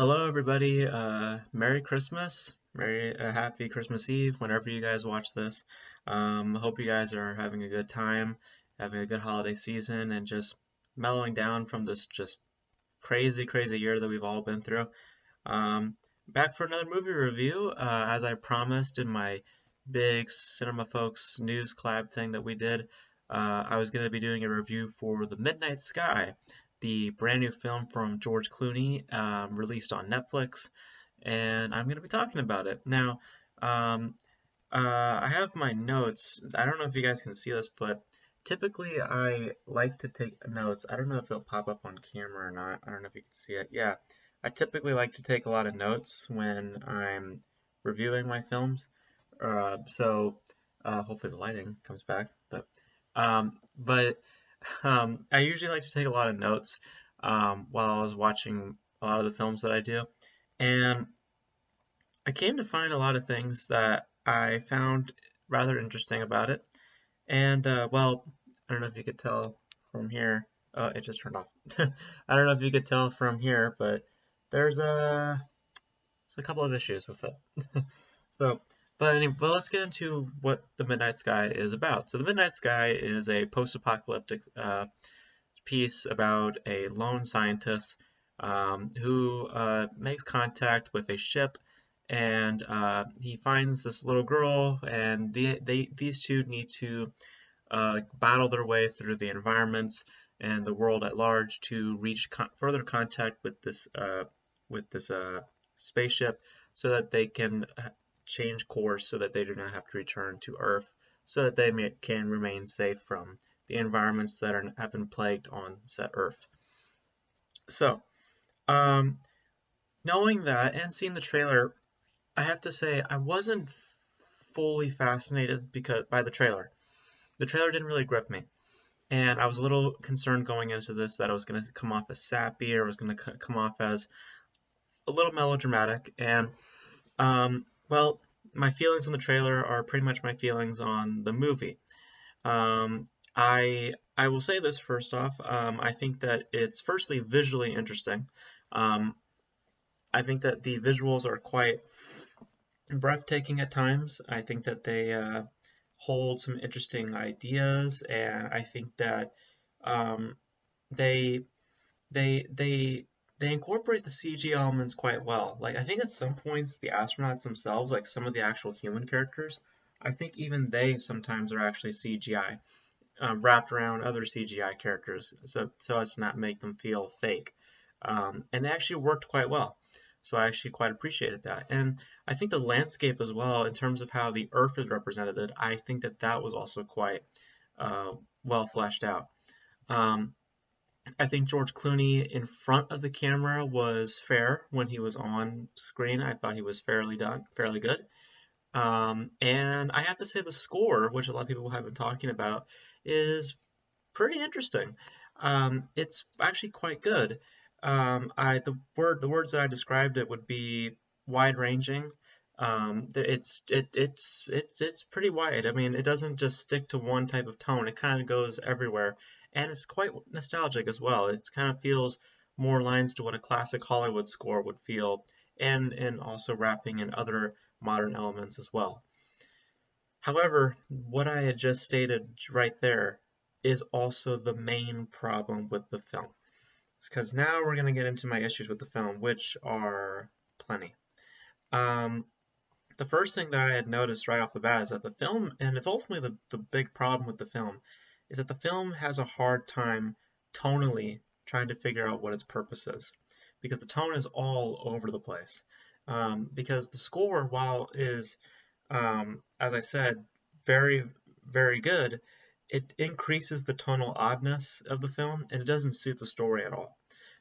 Hello, everybody. Merry Christmas. Happy Christmas Eve whenever you guys watch this. Hope you guys are having a good time, having a good holiday season, and just mellowing down from this just crazy, crazy year that we've all been through. Um, Back for another movie review, as I promised in my big Cinema Folks news collab thing that we did. I was going to be doing a review for The Midnight Sky, the brand new film from George Clooney, released on Netflix, and I'm going to be talking about it. Now, um, I have my notes. I don't know if you guys can see this, but typically I like to take notes. I don't know if it'll pop up on camera or not. I don't know if you can see it. Yeah, I typically like to take a lot of notes when I'm reviewing my films. Hopefully the lighting comes back. But I usually like to take a lot of notes while I was watching a lot of the films that I do. And I came to find a lot of things that I found rather interesting about it. And I don't know if you could tell from here. It just turned off. I don't know if you could tell from here, but there's a couple of issues with it. So, but let's get into what The Midnight Sky is about. So, The Midnight Sky is a post-apocalyptic piece about a lone scientist who makes contact with a ship, and he finds this little girl, and these two need to battle their way through the environments and the world at large to reach further contact with this spaceship, so that they can change course, so that they do not have to return to Earth, so that can remain safe from the environments that have been plagued on said Earth. So, um, knowing that and seeing the trailer, I have to say I wasn't fully fascinated because by the trailer. The trailer didn't really grip me, and I was a little concerned going into this that I was going to come off as sappy, or was going to come off as a little melodramatic. And well, my feelings on the trailer are pretty much my feelings on the movie. Um, I will say this first off. I think that it's firstly visually interesting. Um, I think that the visuals are quite breathtaking at times. I think that they hold some interesting ideas, and I think that um, they they they incorporate the CG elements quite well. Like, I think at some points the astronauts themselves, like some of the actual human characters, I think even they sometimes are actually CGI, wrapped around other CGI characters, so as to not make them feel fake. And they actually worked quite well. So I actually quite appreciated that. And I think the landscape as well, in terms of how the Earth is represented, I think that that was also quite uh, well fleshed out. Um, I think George Clooney in front of the camera was fair when he was on screen. I thought he was fairly good. And I have to say the score, which a lot of people have been talking about, is pretty interesting. It's actually quite good. The words that I described it would be wide ranging. It's pretty wide. I mean, it doesn't just stick to one type of tone. It kind of goes everywhere, and it's quite nostalgic as well. It kind of feels more lines to what a classic Hollywood score would feel, and also wrapping in other modern elements as well. However, what I had just stated right there is also the main problem with the film. Because now we're going to get into my issues with the film, which are plenty. Um, the first thing that I had noticed right off the bat is that the film, and it's ultimately the big problem with the film, is that the film has a hard time tonally trying to figure out what its purpose is. Because the tone is all over the place. Because the score, while is, as I said, very, very good, it increases the tonal oddness of the film, and it doesn't suit the story at all.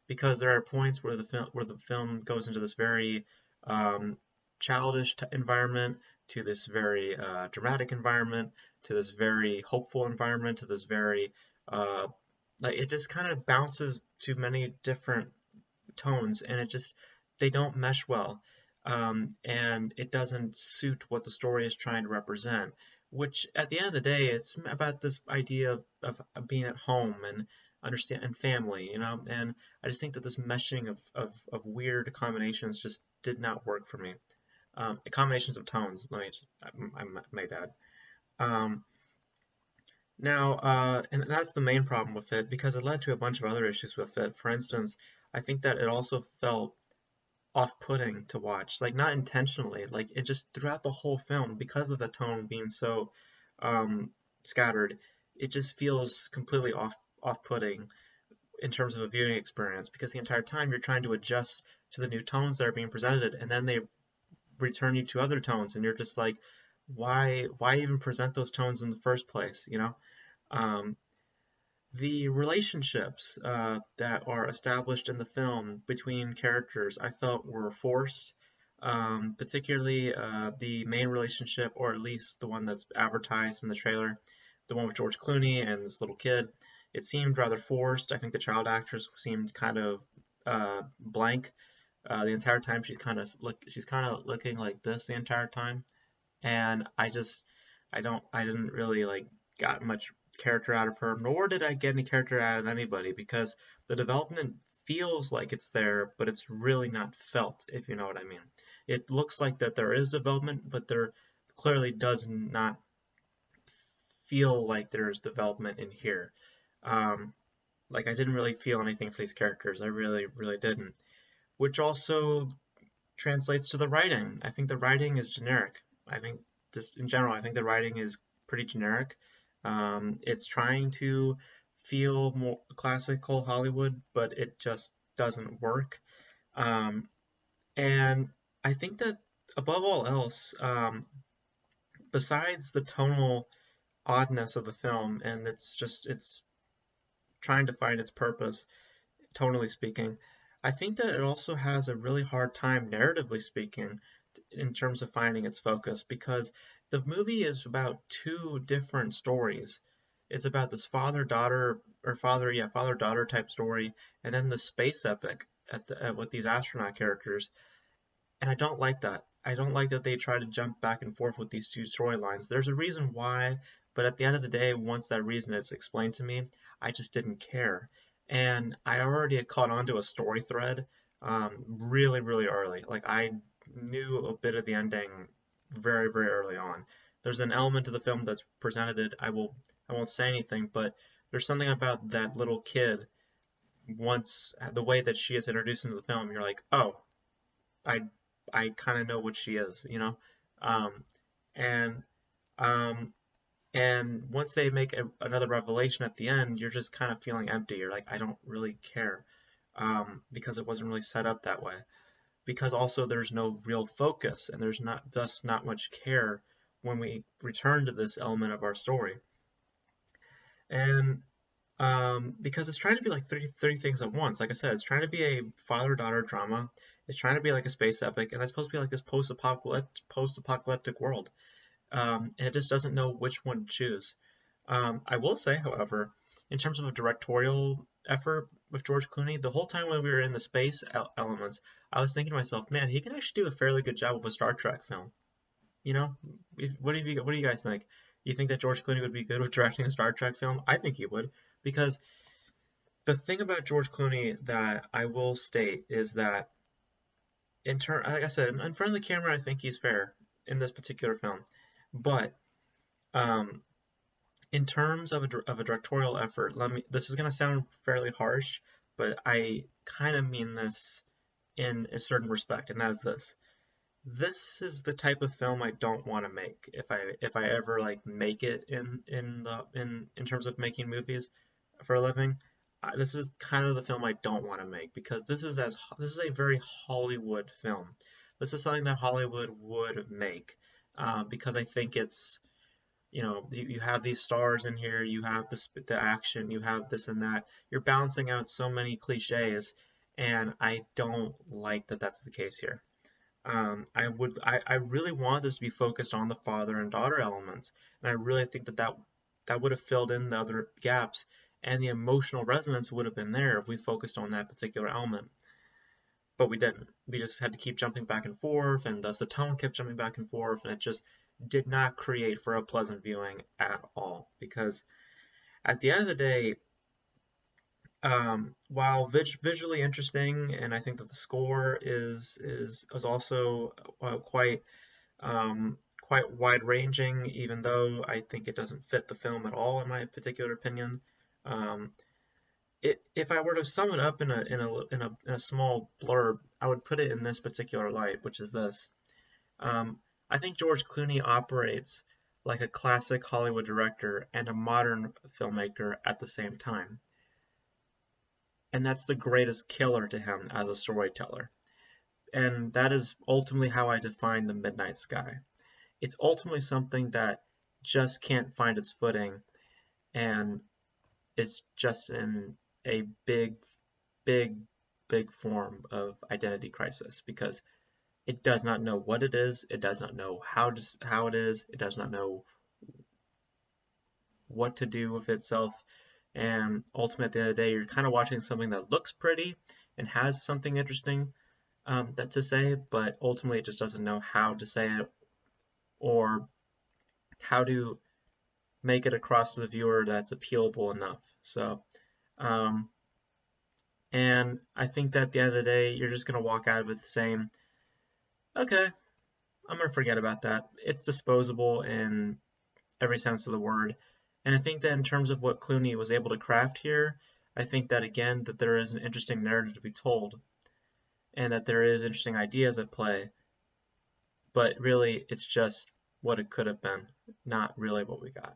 Because there are points where the film goes into this very um, childish environment, to this very dramatic environment, to this very hopeful environment, to this very like, it just kind of bounces to many different tones, and they don't mesh well, and it doesn't suit what the story is trying to represent. Which, at the end of the day, it's about this idea of being at home, understand, and family, and I just think that this meshing of weird combinations just did not work for me. Combinations of tones, let me just, I might add. Um, and that's the main problem with it because it led to a bunch of other issues with it. For instance, I think that it also felt off-putting to watch, like not intentionally, like it just throughout the whole film because of the tone being so um, scattered, it just feels completely off-putting in terms of a viewing experience because the entire time you're trying to adjust to the new tones that are being presented, and then they return you to other tones, and you're just like, why even present those tones in the first place, Um, the relationships that are established in the film between characters I felt were forced, particularly the main relationship, or at least the one that's advertised in the trailer, the one with George Clooney and this little kid. It seemed rather forced. I think the child actress seemed kind of blank. The entire time she's kind of looking like this the entire time, and I didn't really like got much character out of her, nor did I get any character out of anybody because the development feels like it's there, but it's really not felt, if you know what I mean. It looks like that there is development, but there clearly does not feel like there's development in here. Um, like I didn't really feel anything for these characters. I really, really didn't. Which also translates to the writing. I think the writing is generic. I think just in general, I think the writing is pretty generic. It's trying to feel more classical Hollywood, but it just doesn't work. Um, and I think that above all else, besides the tonal oddness of the film, and it's trying to find its purpose, tonally speaking, I think that it also has a really hard time, narratively speaking, in terms of finding its focus because the movie is about two different stories. It's about this father-daughter or father-daughter type story, and then the space epic with these astronaut characters. And I don't like that. I don't like that they try to jump back and forth with these two storylines. There's a reason why, but at the end of the day, once that reason is explained to me, I just didn't care. And I already had caught on to a story thread really, really early. Like I knew a bit of the ending very, very early on. There's an element of the film that's presented. I won't say anything, but there's something about that little kid. Once the way that she is introduced into the film, you're like, oh, I I kind of know what she is. Um, and um, and once they make another revelation at the end, you're just kind of feeling empty. You're like, I don't really care, because it wasn't really set up that way. Because also there's no real focus, and there's not much care when we return to this element of our story. And because it's trying to be like 30 things at once. Like I said, it's trying to be a father-daughter drama. It's trying to be like a space epic, and it's supposed to be like this post-apocalyptic world. And it just doesn't know which one to choose. I will say, however, in terms of a directorial effort with George Clooney, the whole time when we were in the space elements, I was thinking to myself, man, he can actually do a fairly good job of a Star Trek film. You know, what do you guys think? You think that George Clooney would be good with directing a Star Trek film? I think he would, because the thing about George Clooney that I will state is that like I said, in front of the camera, I think he's fair in this particular film, but um, in terms of a directorial effort, this is going to sound fairly harsh, but I kind of mean this in a certain respect, and that is this. This is the type of film I don't want to make if I ever like make it in terms of making movies for a living. This is kind of the film I don't want to make because this is a very Hollywood film. This is something that Hollywood would make, because I think it's, you have these stars in here, you have the action, you have this and that. You're balancing out so many cliches, and I don't like that that's the case here. I really want this to be focused on the father and daughter elements, and I really think that would have filled in the other gaps, and the emotional resonance would have been there if we focused on that particular element. But we didn't. We just had to keep jumping back and forth, and thus the tone kept jumping back and forth, and it just did not create for a pleasant viewing at all. Because at the end of the day, While visually interesting, and I think that the score is also quite wide-ranging, even though I think it doesn't fit the film at all, in my particular opinion. Um, if I were to sum it up in a small blurb, I would put it in this particular light, which is this. I think George Clooney operates like a classic Hollywood director and a modern filmmaker at the same time. And that's the greatest killer to him as a storyteller. And that is ultimately how I define The Midnight Sky. It's ultimately something that just can't find its footing and is just in a big, big form of identity crisis because it does not know what it is, it does not know how it is, it does not know what to do with itself. And ultimately, at the end of the day, you're kind of watching something that looks pretty and has something interesting that to say, but ultimately it just doesn't know how to say it or how to make it across to the viewer that's appealable enough. So, um, and I think that at the end of the day, you're just going to walk out of it saying, okay, I'm going to forget about that. It's disposable in every sense of the word. And I think that in terms of what Clooney was able to craft here, I think that again, that there is an interesting narrative to be told and that there is interesting ideas at play, but really it's just what it could have been, not really what we got.